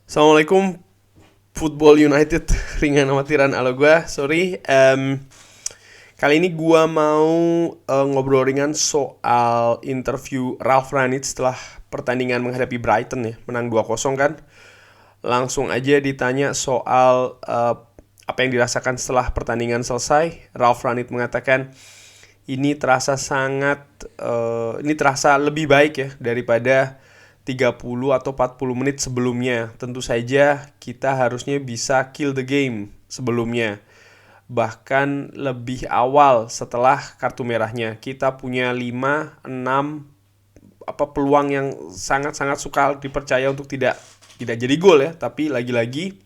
Assalamualaikum Football United ringan amatiran ala gue. Sorry. Kali ini gue mau ngobrol ringan soal interview Ralf Rangnick setelah pertandingan menghadapi Brighton ya, menang 2-0 kan. Langsung aja ditanya soal apa yang dirasakan setelah pertandingan selesai. Ralf Rangnick mengatakan ini terasa lebih baik ya daripada 30 atau 40 menit sebelumnya. Tentu saja kita harusnya bisa kill the game sebelumnya. Bahkan lebih awal setelah kartu merahnya. Kita punya 5, 6 peluang yang sangat-sangat sukar dipercaya untuk tidak jadi gol ya, tapi lagi-lagi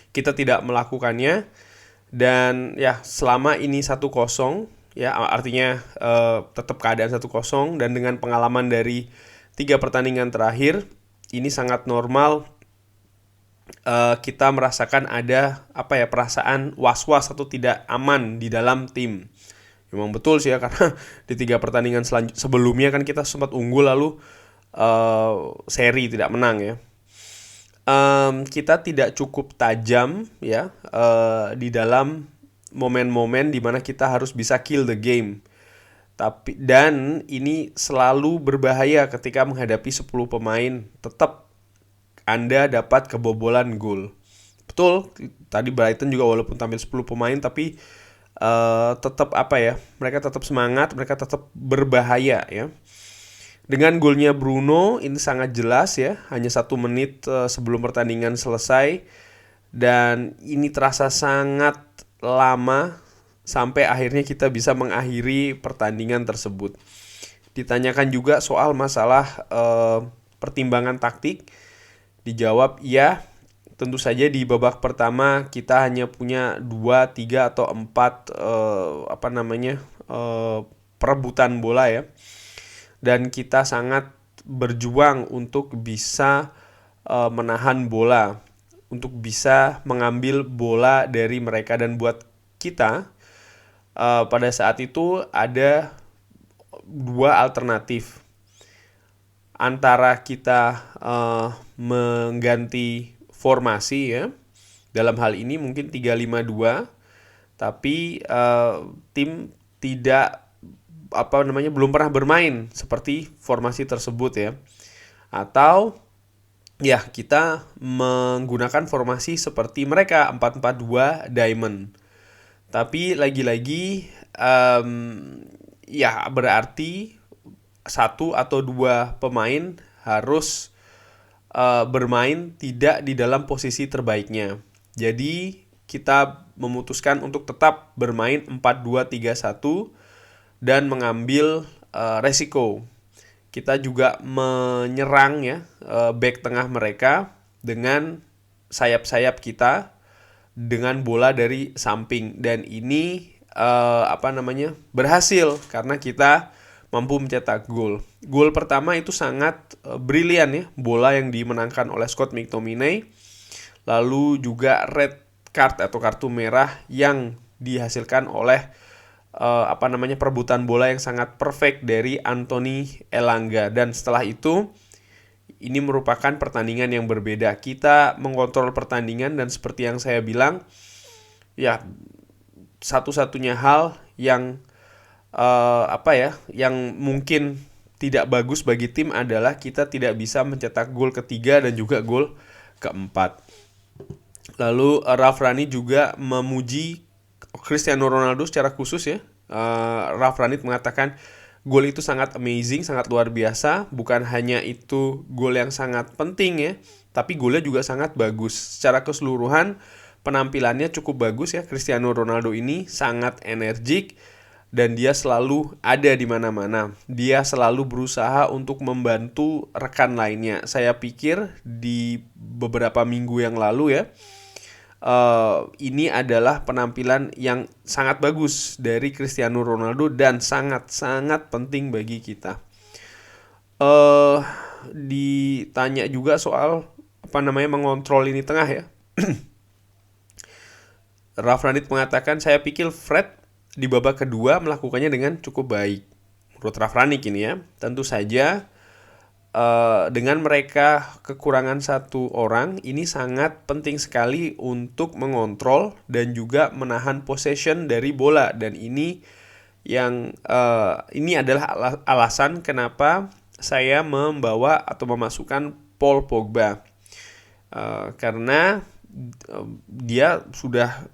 kita tidak melakukannya. Dan ya selama ini 1-0 ya, artinya tetap keadaan 1-0, dan dengan pengalaman dari 3 pertandingan terakhir ini sangat normal kita merasakan ada perasaan was-was atau tidak aman di dalam tim. Memang betul sih ya, karena di 3 pertandingan sebelumnya kan kita sempat unggul lalu seri tidak menang ya. Kita tidak cukup tajam ya di dalam momen-momen dimana kita harus bisa kill the game. Dan ini selalu berbahaya ketika menghadapi 10 pemain. Tetap Anda dapat kebobolan gol. Betul, tadi Brighton juga walaupun tampil 10 pemain tapi tetap mereka tetap semangat, mereka tetap berbahaya ya. Dengan golnya Bruno ini sangat jelas ya, hanya 1 menit sebelum pertandingan selesai, dan ini terasa sangat lama sampai akhirnya kita bisa mengakhiri pertandingan tersebut. Ditanyakan juga soal masalah pertimbangan taktik. Dijawab ya, tentu saja di babak pertama kita hanya punya 2, 3 atau 4 perebutan bola ya. Dan kita sangat berjuang untuk bisa menahan bola, untuk bisa mengambil bola dari mereka. Dan buat kita pada saat itu ada 2 alternatif, antara kita mengganti formasi ya, dalam hal ini mungkin 3-5-2, tapi tim tidak belum pernah bermain seperti formasi tersebut ya, atau ya kita menggunakan formasi seperti mereka 4-4-2 diamond. Tapi lagi-lagi ya berarti 1 atau 2 pemain harus bermain tidak di dalam posisi terbaiknya. Jadi kita memutuskan untuk tetap bermain 4-2-3-1 dan mengambil resiko. Kita juga menyerang ya back tengah mereka dengan sayap-sayap kita dengan bola dari samping, dan ini berhasil karena kita mampu mencetak gol. Gol pertama itu sangat brilian ya, bola yang dimenangkan oleh Scott McTominay. Lalu juga red card atau kartu merah yang dihasilkan oleh perebutan bola yang sangat perfect dari Anthony Elanga. Dan setelah itu ini merupakan pertandingan yang berbeda. Kita mengontrol pertandingan, dan seperti yang saya bilang ya, satu-satunya hal yang yang mungkin tidak bagus bagi tim adalah kita tidak bisa mencetak gol ketiga dan juga gol keempat. Lalu Ralf Rangnick juga memuji Cristiano Ronaldo secara khusus ya. Ralf Rangnick mengatakan gol itu sangat amazing, sangat luar biasa. Bukan hanya itu gol yang sangat penting ya, tapi golnya juga sangat bagus. Secara keseluruhan penampilannya cukup bagus ya. Cristiano Ronaldo ini sangat energik dan dia selalu ada di mana-mana. Dia selalu berusaha untuk membantu rekan lainnya. Saya pikir di beberapa minggu yang lalu ya, ini adalah penampilan yang sangat bagus dari Cristiano Ronaldo dan sangat-sangat penting bagi kita. Ditanya juga soal mengontrol lini tengah ya. Ralf Rangnick mengatakan, saya pikir Fred di babak kedua melakukannya dengan cukup baik. Menurut Ralf Rangnick ini ya, tentu saja dengan mereka kekurangan satu orang, ini sangat penting sekali untuk mengontrol dan juga menahan possession dari bola. Dan ini ini adalah alasan kenapa saya membawa atau memasukkan Paul Pogba. Karena dia sudah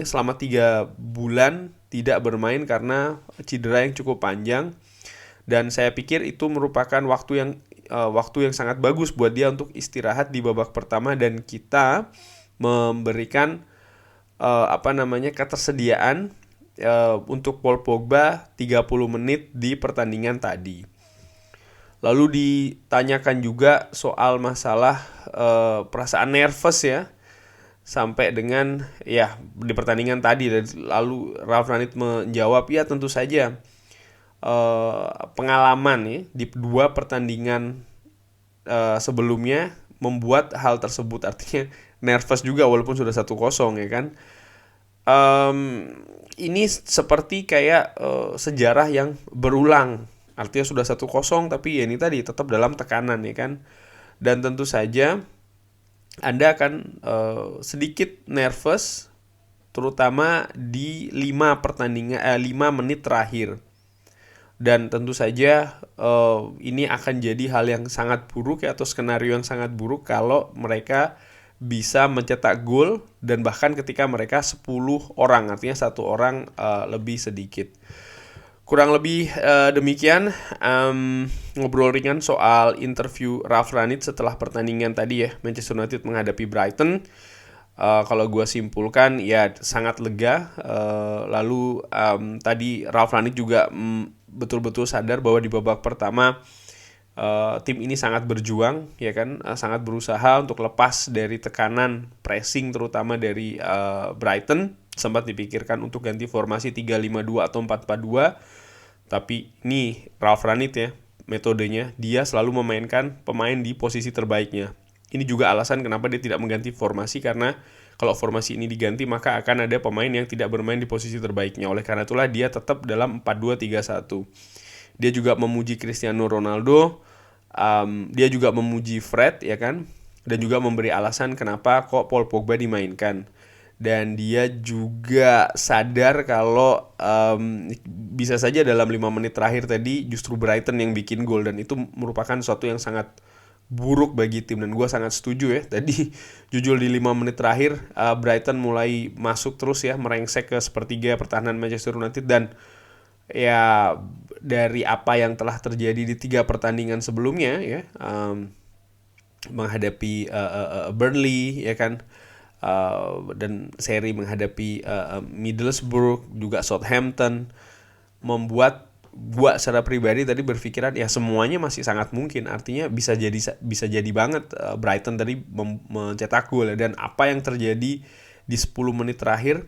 selama 3 bulan tidak bermain karena cedera yang cukup panjang, dan saya pikir itu merupakan waktu yang sangat bagus buat dia untuk istirahat di babak pertama, dan kita memberikan ketersediaan untuk Paul Pogba 30 menit di pertandingan tadi. Lalu ditanyakan juga soal masalah perasaan nervous ya, sampai dengan di pertandingan tadi. Lalu Ralf Rangnick menjawab, ya tentu saja pengalaman ya di 2 pertandingan sebelumnya membuat hal tersebut. Artinya nervous juga walaupun sudah 1-0 ya kan. Ini seperti kayak sejarah yang berulang. Artinya sudah 1-0 tapi ya ini tadi tetap dalam tekanan ya kan. Dan tentu saja Anda akan sedikit nervous, terutama di 5 menit terakhir. Dan tentu saja ini akan jadi hal yang sangat buruk atau skenario yang sangat buruk kalau mereka bisa mencetak gol, dan bahkan ketika mereka 10 orang, artinya 1 orang lebih sedikit. Kurang lebih demikian ngobrol ringan soal interview Ralf Rangnick setelah pertandingan tadi ya, Manchester United menghadapi Brighton. Kalau gue simpulkan ya sangat lega. Lalu tadi Ralf Rangnick juga betul-betul sadar bahwa di babak pertama tim ini sangat berjuang ya kan, sangat berusaha untuk lepas dari tekanan pressing terutama dari Brighton. Sempat dipikirkan untuk ganti formasi 3-5-2 atau 4-4-2, tapi ini Ralf Rangnick ya, metodenya dia selalu memainkan pemain di posisi terbaiknya. Ini juga alasan kenapa dia tidak mengganti formasi, karena kalau formasi ini diganti maka akan ada pemain yang tidak bermain di posisi terbaiknya. Oleh karena itulah dia tetap dalam 4-2-3-1. Dia juga memuji Cristiano Ronaldo, dia juga memuji Fred ya kan, dan juga memberi alasan kenapa kok Paul Pogba dimainkan. Dan dia juga sadar kalau bisa saja dalam 5 menit terakhir tadi justru Brighton yang bikin gol, dan itu merupakan sesuatu yang sangat buruk bagi tim. Dan gue sangat setuju ya, tadi jujur di 5 menit terakhir Brighton mulai masuk terus ya, merengsek ke sepertiga pertahanan Manchester United. Dan ya dari apa yang telah terjadi di 3 pertandingan sebelumnya ya, menghadapi Burnley ya kan, dan seri menghadapi Middlesbrough, juga Southampton, membuat gua secara pribadi tadi berpikiran ya semuanya masih sangat mungkin. Artinya bisa jadi banget Brighton tadi mencetak gol. Dan apa yang terjadi di 10 menit terakhir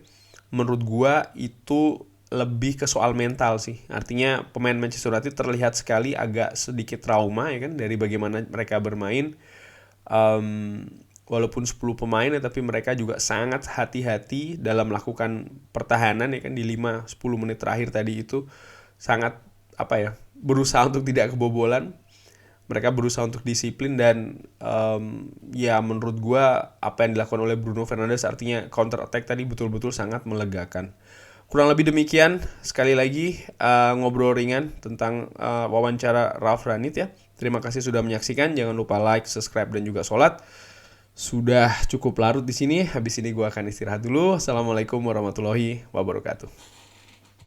menurut gua itu lebih ke soal mental sih. Artinya pemain Manchester United terlihat sekali agak sedikit trauma ya kan dari bagaimana mereka bermain. Walaupun 10 pemain ya, tapi mereka juga sangat hati-hati dalam melakukan pertahanan ya kan. Di 5-10 menit terakhir tadi itu sangat berusaha untuk tidak kebobolan. Mereka berusaha untuk disiplin, dan ya menurut gua apa yang dilakukan oleh Bruno Fernandes, artinya counter attack tadi betul-betul sangat melegakan. Kurang lebih demikian, sekali lagi ngobrol ringan tentang wawancara Ralf Rangnick ya. Terima kasih sudah menyaksikan. Jangan lupa like, subscribe, dan juga sholat. Sudah cukup larut di sini. Habis ini gue akan istirahat dulu. Assalamualaikum warahmatullahi wabarakatuh.